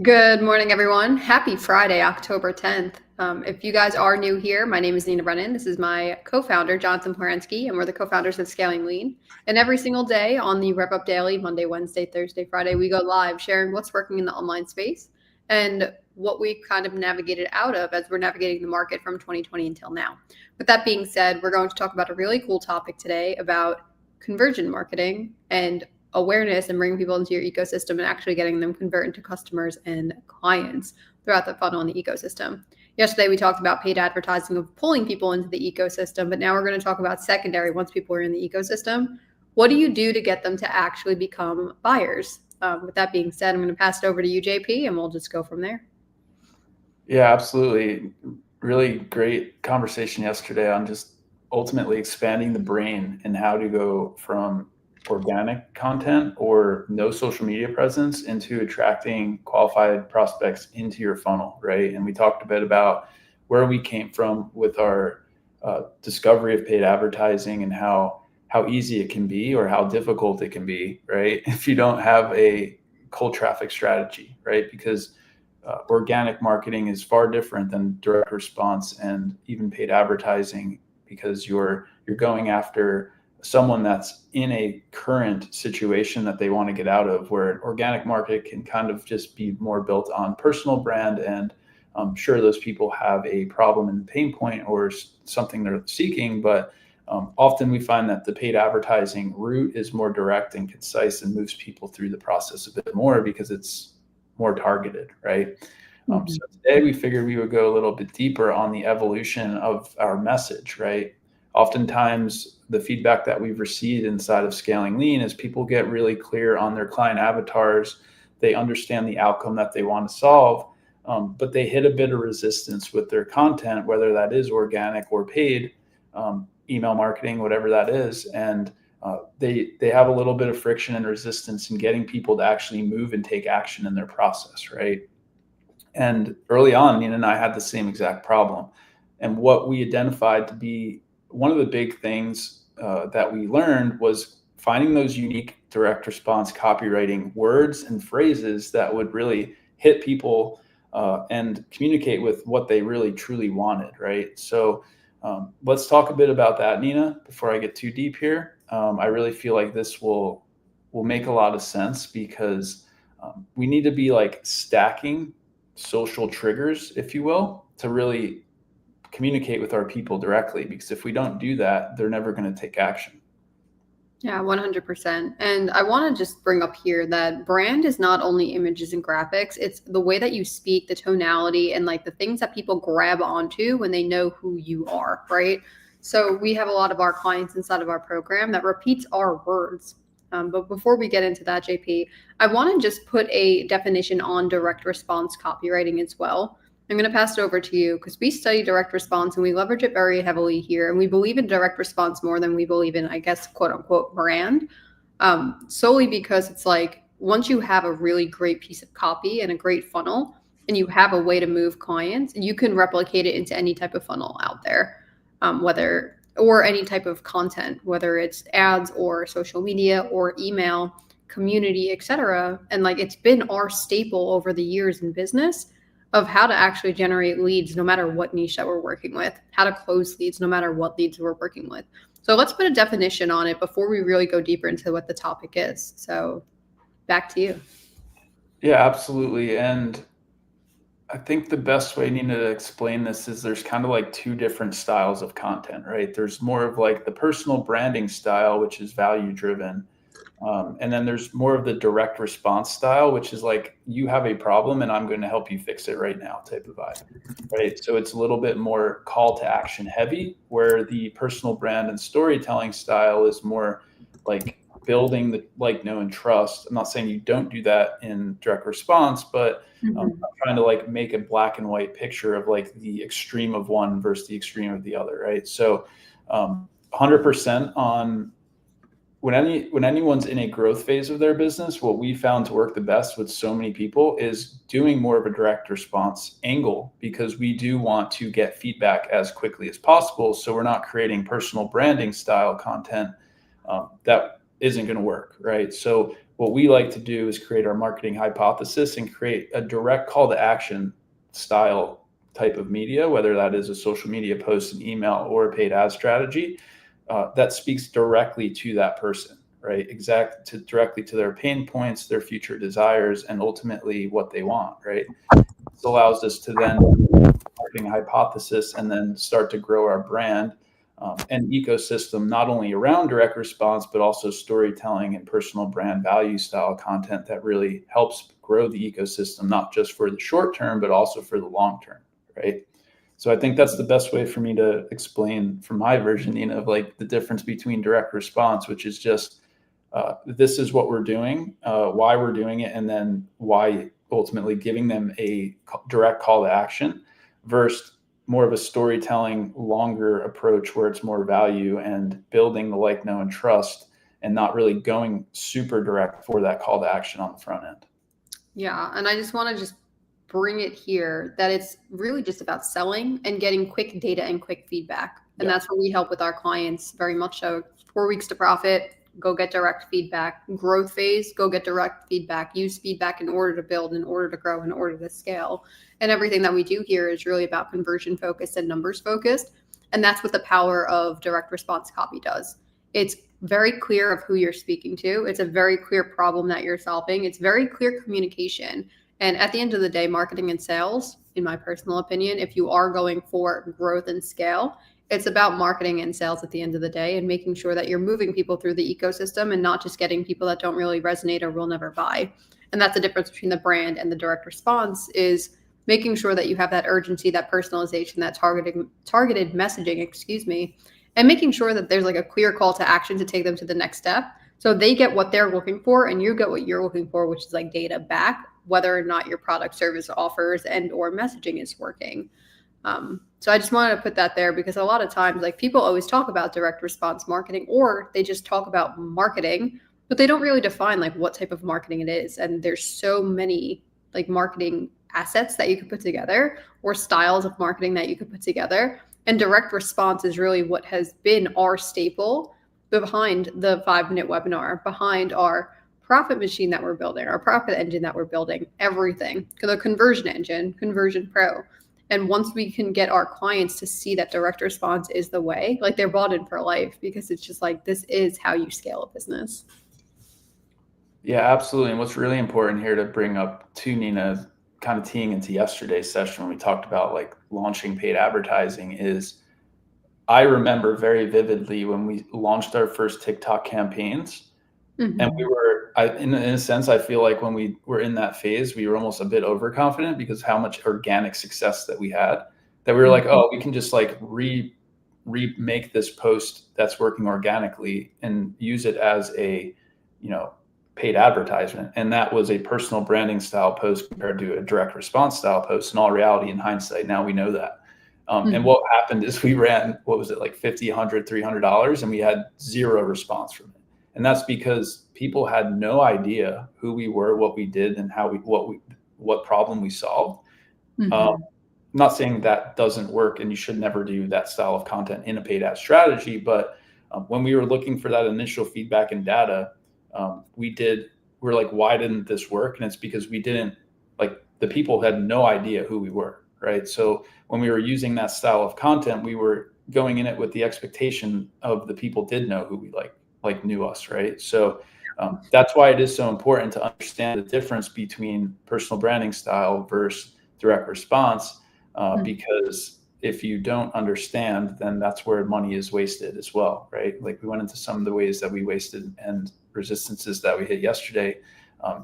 Good morning, everyone. Happy Friday, October 10th. If you guys are new here, my name is Nina Brennan. This is my co-founder, Jonathan Plaransky, and we're the co-founders of Scaling Lean. And every single day on the RevUp Daily, Monday, Wednesday, Thursday, Friday, we go live sharing what's working in the online space and what we've kind of navigated out of as we're navigating the market from 2020 until now. With that being said, we're going to talk about a really cool topic today about conversion marketing and awareness and bringing people into your ecosystem and actually getting them convert into customers and clients throughout the funnel in the ecosystem. Yesterday, we talked about paid advertising of pulling people into the ecosystem, but now we're going to talk about secondary once people are in the ecosystem. What do you do to get them to actually become buyers? With that being said, I'm going to pass it over to you, JP, and we'll just go from there. Yeah, absolutely. Really great conversation yesterday on just ultimately expanding the brain and how to go from organic content or no social media presence into attracting qualified prospects into your funnel, right? And we talked a bit about where we came from with our discovery of paid advertising and how easy it can be or how difficult it can be, right? If you don't have a cold traffic strategy, right? Because organic marketing is far different than direct response and even paid advertising, because you're going after someone that's in a current situation that they want to get out of, where an organic market can kind of just be more built on personal brand. And I'm sure those people have a problem and pain point or something they're seeking, but often we find that the paid advertising route is more direct and concise and moves people through the process a bit more because it's more targeted, right? So today we figured we would go a little bit deeper on the evolution of our message, right? Oftentimes the feedback that we've received inside of Scaling Lean is people get really clear on their client avatars. They understand the outcome that they want to solve, but they hit a bit of resistance with their content, whether that is organic or paid, email marketing, whatever that is. And they have a little bit of friction and resistance in getting people to actually move and take action in their process, right? And early on, Nina and I had the same exact problem. And what we identified to be one of the big things that we learned was finding those unique direct response copywriting words and phrases that would really hit people and communicate with what they really truly wanted, right? So let's talk a bit about that, Nina, before I get too deep here. I really feel like this will make a lot of sense because we need to be like stacking social triggers, if you will, to really communicate with our people directly. Because if we don't do that, they're never going to take action. Yeah, 100%. And I want to just bring up here that brand is not only images and graphics, it's the way that you speak, the tonality, and like the things that people grab onto when they know who you are, right? So we have a lot of our clients inside of our program that repeats our words. But before we get into that, JP, I want to just put a definition on direct response copywriting as well. I'm going to pass it over to you because we study direct response and we leverage it very heavily here. And we believe in direct response more than we believe in, I guess, quote unquote, brand, solely because it's like once you have a really great piece of copy and a great funnel and you have a way to move clients, you can replicate it into any type of funnel out there, or any type of content, whether it's ads or social media or email, community, etc. And like it's been our staple over the years in business of how to actually generate leads no matter what niche that we're working with, how to close leads no matter what leads we're working with. So let's put a definition on it before we really go deeper into what the topic is. So back to you. Yeah, absolutely. And I think the best way, Nina, to explain this is there's kind of like two different styles of content, right? There's more of like the personal branding style, which is value driven. And then there's more of the direct response style, which is like, you have a problem and I'm going to help you fix it right now type of vibe, right? So it's a little bit more call to action heavy, where the personal brand and storytelling style is more like building the like, know, and trust. I'm not saying you don't do that in direct response, but I'm trying to like make a black and white picture of like the extreme of one versus the extreme of the other, right? So 100% on when anyone's in a growth phase of their business, what we found to work the best with so many people is doing more of a direct response angle, because we do want to get feedback as quickly as possible. So we're not creating personal branding style content that isn't going to work, right? So what we like to do is create our marketing hypothesis and create a direct call to action style type of media, whether that is a social media post, an email, or a paid ad strategy that speaks directly to that person, right? Directly to their pain points, their future desires, and ultimately what they want, right? This allows us to then marketing hypothesis and then start to grow our brand and ecosystem, not only around direct response, but also storytelling and personal brand value style content that really helps grow the ecosystem, not just for the short term, but also for the long term, right? So I think that's the best way for me to explain from my version, Nina, of like the difference between direct response, which is just this is what we're doing, why we're doing it, and then why ultimately giving them a direct call to action versus more of a storytelling, longer approach where it's more value and building the like, know, and trust and not really going super direct for that call to action on the front end. Yeah. And I just want to just bring it here that it's really just about selling and getting quick data and quick feedback. And that's what we help with our clients very much so. 4 weeks to profit, go get direct feedback. Growth phase, go get direct feedback. Use feedback in order to build, in order to grow, in order to scale. And everything that we do here is really about conversion focused and numbers focused. And that's what the power of direct response copy does. It's very clear of who you're speaking to. It's a very clear problem that you're solving. It's very clear communication. And at the end of the day, marketing and sales, in my personal opinion, if you are going for growth and scale, it's about marketing and sales at the end of the day and making sure that you're moving people through the ecosystem and not just getting people that don't really resonate or will never buy. And that's the difference between the brand and the direct response, is making sure that you have that urgency, that personalization, that targeted messaging, and making sure that there's like a clear call to action to take them to the next step. So they get what they're looking for and you get what you're looking for, which is like data back, whether or not your product, service, offers, and or messaging is working. So I just wanted to put that there because a lot of times, like, people always talk about direct response marketing, or they just talk about marketing, but they don't really define like what type of marketing it is. And there's so many like marketing assets that you could put together, or styles of marketing that you could put together. And direct response is really what has been our staple behind the 5-minute webinar, behind our profit machine that we're building, our profit engine that we're building, everything, the conversion engine, Conversion Pro. And once we can get our clients to see that direct response is the way, like, they're bought in for life, because it's just like, this is how you scale a business. Yeah, absolutely. And what's really important here to bring up to Nina, kind of teeing into yesterday's session when we talked about like launching paid advertising, is I remember very vividly when we launched our first TikTok campaigns. Mm-hmm. And we were, in a sense, I feel like when we were in that phase, we were almost a bit overconfident because how much organic success that we had, that we were like, oh, we can just like remake this post that's working organically and use it as a, paid advertisement. And that was a personal branding style post compared to a direct response style post. In all reality, in hindsight, now we know that. And what happened is we ran, what was it, like $50, $100, $300, and we had zero response from it. And that's because people had no idea who we were, what we did, and what problem we solved. I'm not saying that doesn't work and you should never do that style of content in a paid ad strategy, but when we were looking for that initial feedback and data, we're like, why didn't this work? And it's because the people had no idea who we were, right? So when we were using that style of content, we were going in it with the expectation of the people did know who we knew us, right? So that's why it is so important to understand the difference between personal branding style versus direct response, because if you don't understand, then that's where money is wasted as well, right? Like, we went into some of the ways that we wasted and resistances that we hit yesterday,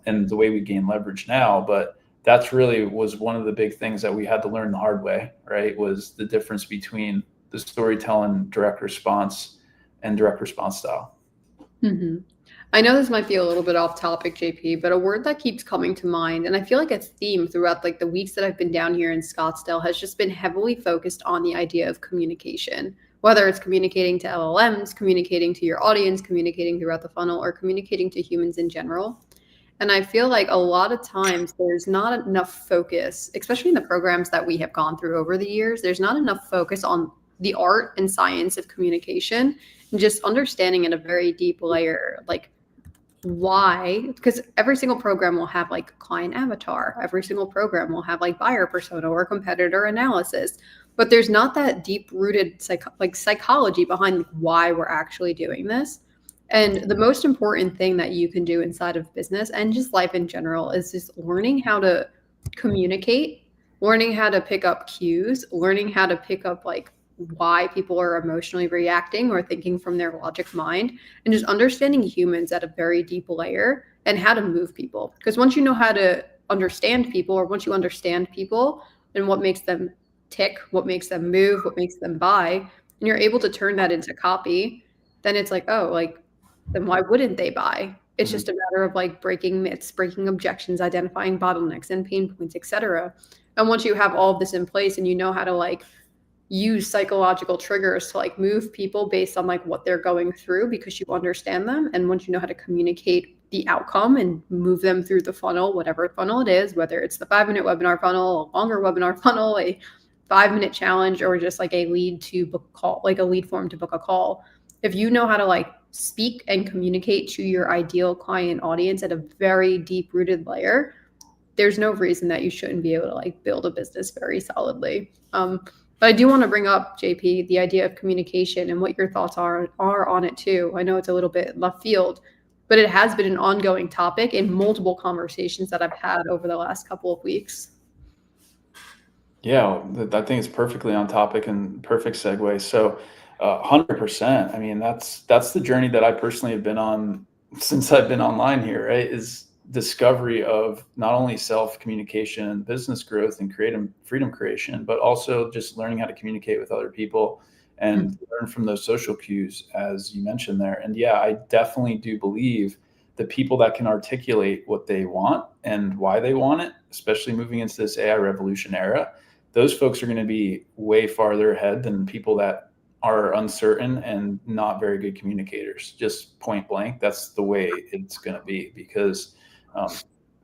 and the way we gain leverage now. But that's really was one of the big things that we had to learn the hard way, right? Was the difference between the storytelling direct response and direct response style. I know this might be a little bit off topic, JP, but a word that keeps coming to mind, and I feel like it's theme throughout like the weeks that I've been down here in Scottsdale, has just been heavily focused on the idea of communication, whether it's communicating to LLMs, communicating to your audience, communicating throughout the funnel, or communicating to humans in general. And I feel like a lot of times there's not enough focus, especially in the programs that we have gone through over the years, there's not enough focus on the art and science of communication and just understanding at a very deep layer, like why, because every single program will have like client avatar, every single program will have like buyer persona or competitor analysis, but there's not that deep rooted psychology behind why we're actually doing this. And the most important thing that you can do inside of business and just life in general is just learning how to communicate, learning how to pick up cues, learning how to pick up like why people are emotionally reacting or thinking from their logic mind, and just understanding humans at a very deep layer and how to move people. Because once you know how to understand people, or once you understand people and what makes them tick, what makes them move, what makes them buy, and you're able to turn that into copy, then it's like, oh, like, then why wouldn't they buy? It's Mhm. just a matter of like breaking myths, breaking objections, identifying bottlenecks and pain points, etc. And once you have all of this in place and you know how to like use psychological triggers to like move people based on like what they're going through because you understand them, and once you know how to communicate the outcome and move them through the funnel, whatever funnel it is, whether it's the 5-minute webinar funnel, a longer webinar funnel, a 5-minute challenge, or just like a lead to book a call, like a lead form to book a call, if you know how to like speak and communicate to your ideal client audience at a very deep rooted layer, there's no reason that you shouldn't be able to like build a business very solidly. But I do want to bring up, JP, the idea of communication and what your thoughts are on it too. I know it's a little bit left field, but it has been an ongoing topic in multiple conversations that I've had over the last couple of weeks. Yeah, I think it's perfectly on topic and perfect segue. So, 100%. I mean, that's the journey that I personally have been on since I've been online here, right? Is discovery of not only self communication and business growth and creative freedom creation, but also just learning how to communicate with other people and learn from those social cues, as you mentioned there. And yeah, I definitely do believe the people that can articulate what they want and why they want it, especially moving into this AI revolution era, those folks are going to be way farther ahead than people that are uncertain and not very good communicators. Just point blank, that's the way it's going to be, because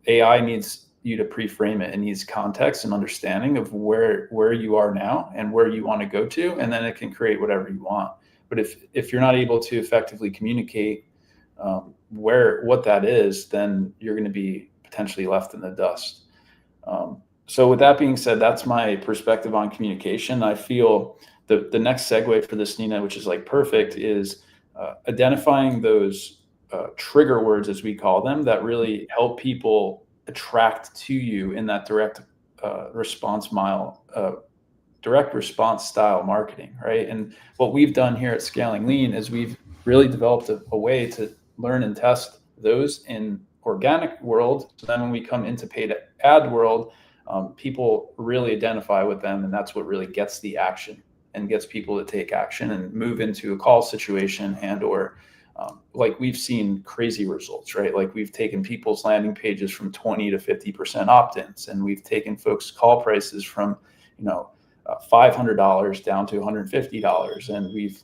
AI needs you to pre-frame it. It needs context and understanding of where you are now and where you want to go to, and then it can create whatever you want. But if you're not able to effectively communicate where what that is, then you're going to be potentially left in the dust. So with that being said, that's my perspective on communication. I feel the next segue for this, Nina, which is like perfect, is identifying those trigger words, as we call them, that really help people attract to you in that direct response style marketing, right? And what we've done here at Scaling Lean is we've really developed a way to learn and test those in organic world. So then when we come into paid ad world, people really identify with them, and that's what really gets the action and gets people to take action and move into a call situation, and or like we've seen crazy results, right? Like we've taken people's landing pages from 20 to 50% opt-ins, and we've taken folks' call prices from, $500 down to $150, and we've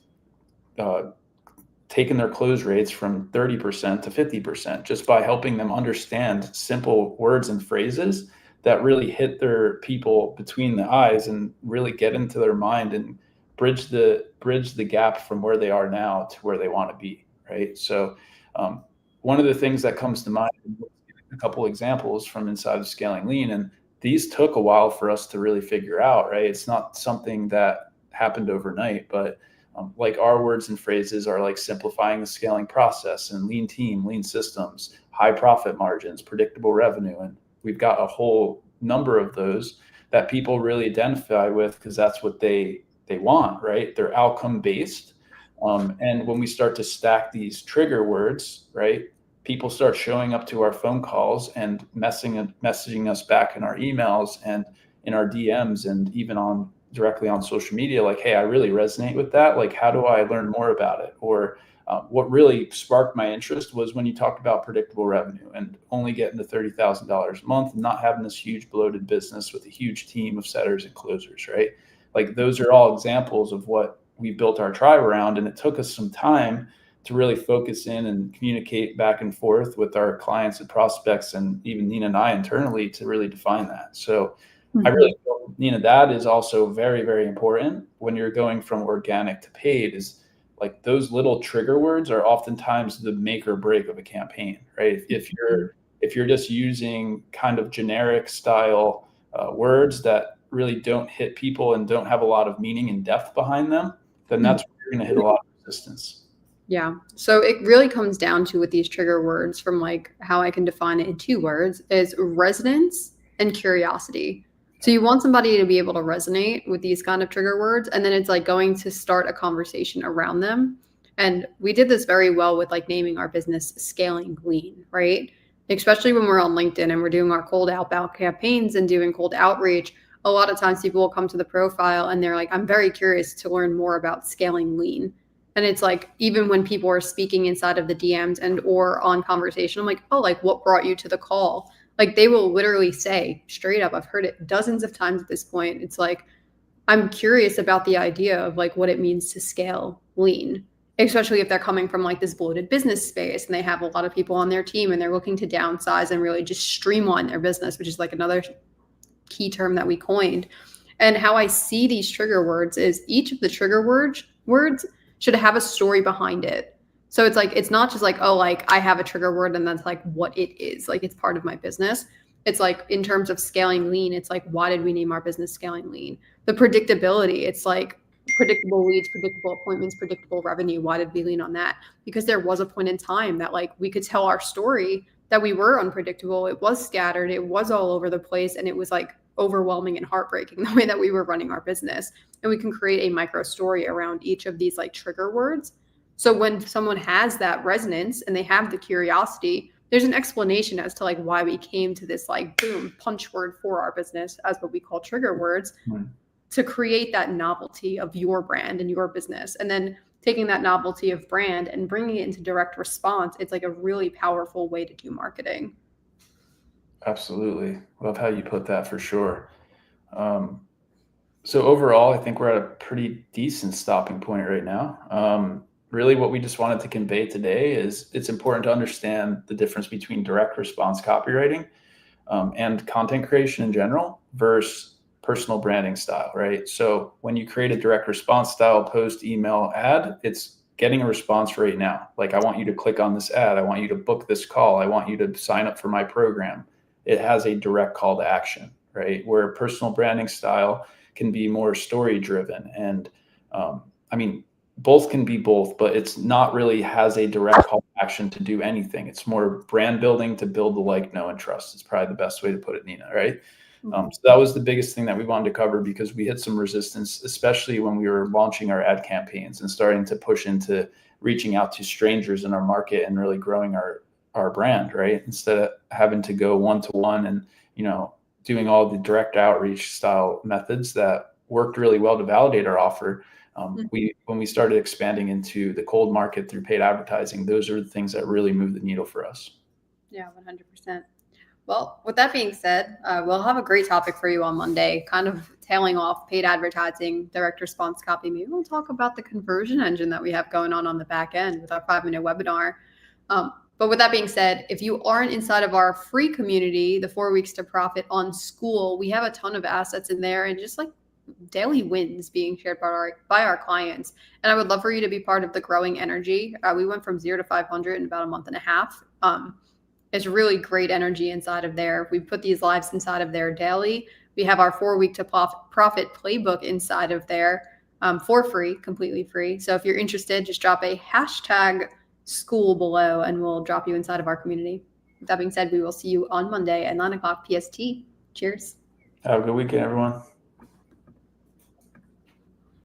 taken their close rates from 30% to 50% just by helping them understand simple words and phrases that really hit their people between the eyes and really get into their mind and bridge the gap from where they are now to where they want to be, right? So one of the things that comes to mind, a couple examples from inside of Scaling Lean, and these took a while for us to really figure out, right? It's not something that happened overnight, but like our words and phrases are like simplifying the scaling process and lean team, lean systems, high profit margins, predictable revenue. And we've got a whole number of those that people really identify with because that's what they want, right? They're outcome based. And when we start to stack these trigger words, right, people start showing up to our phone calls and messaging us back in our emails and in our DMs and even on directly on social media, like, hey, I really resonate with that. Like, how do I learn more about it? Or what really sparked my interest was when you talked about predictable revenue and only getting to $30,000 a month and not having this huge bloated business with a huge team of setters and closers, right? Like those are all examples of what we built our tribe around. And it took us some time to really focus in and communicate back and forth with our clients and prospects and even Nina and I internally to really define that. So I really feel, Nina, that is also very, very important when you're going from organic to paid, is like those little trigger words are oftentimes the make or break of a campaign, right? If you're just using kind of generic style words that really don't hit people and don't have a lot of meaning and depth behind them, then that's where you're going to hit a lot of resistance. Yeah. So it really comes down to, with these trigger words, from like how I can define it in 2 words, is resonance and curiosity. So you want somebody to be able to resonate with these kind of trigger words, and then it's like going to start a conversation around them. And we did this very well with like naming our business Scaling Lean, right? Especially when we're on LinkedIn and we're doing our cold outbound campaigns and doing cold outreach. A lot of times people will come to the profile and they're like, I'm very curious to learn more about scaling lean. And it's like, even when people are speaking inside of the DMs and or on conversation, I'm like, oh, like what brought you to the call? Like they will literally say straight up, I've heard it dozens of times at this point. It's like, I'm curious about the idea of like what it means to scale lean, especially if they're coming from like this bloated business space and they have a lot of people on their team and they're looking to downsize and really just streamline their business, which is like another key term that we coined. And how I see these trigger words is each of the trigger words should have a story behind it. So it's like, it's not just like, oh, like I have a trigger word and that's like what it is. Like it's part of my business. It's like, in terms of scaling lean, it's like, why did we name our business Scaling Lean? The predictability, it's like predictable leads, predictable appointments, predictable revenue. Why did we lean on that? Because there was a point in time that like we could tell our story that we were unpredictable. It was scattered. It was all over the place. And it was like overwhelming and heartbreaking the way that we were running our business. And we can create a micro story around each of these like trigger words. So when someone has that resonance and they have the curiosity, there's an explanation as to like why we came to this like boom punch word for our business as what we call trigger words, to create that novelty of your brand and your business. And then taking that novelty of brand and bringing it into direct response, it's like a really powerful way to do marketing. Absolutely. Love how you put that, for sure. So overall, I think we're at a pretty decent stopping point right now. Really what we just wanted to convey today is it's important to understand the difference between direct response copywriting and content creation in general versus personal branding style, right? So when you create a direct response style post, email, ad, it's getting a response right now. Like, I want you to click on this ad. I want you to book this call. I want you to sign up for my program. It has a direct call to action, right? Where personal branding style can be more story driven. And I mean, both can be both, but it's not really has a direct call to action to do anything. It's more brand building to build the like, know, and trust. It's probably the best way to put it, Nina, right? So that was the biggest thing that we wanted to cover, because we hit some resistance, especially when we were launching our ad campaigns and starting to push into reaching out to strangers in our market and really growing our brand, right? Instead of having to go one-to-one and, doing all the direct outreach style methods that worked really well to validate our offer. When we started expanding into the cold market through paid advertising, those are the things that really move the needle for us. Yeah, 100%. Well, with that being said, we'll have a great topic for you on Monday, kind of tailing off paid advertising, direct response copy. Maybe we'll talk about the conversion engine that we have going on the back end with our 5-minute webinar. But with that being said, if you aren't inside of our free community, the 4 weeks to profit on school, we have a ton of assets in there and just like daily wins being shared by our clients. And I would love for you to be part of the growing energy. We went from 0 to 500 in about a month and a half. It's really great energy inside of there. We put these lives inside of there daily. We have our 4 week to profit playbook inside of there for free, completely free. So if you're interested, just drop a hashtag school below and we'll drop you inside of our community. With that being said, we will see you on Monday at 9 o'clock PST. Cheers. Have a good weekend, everyone.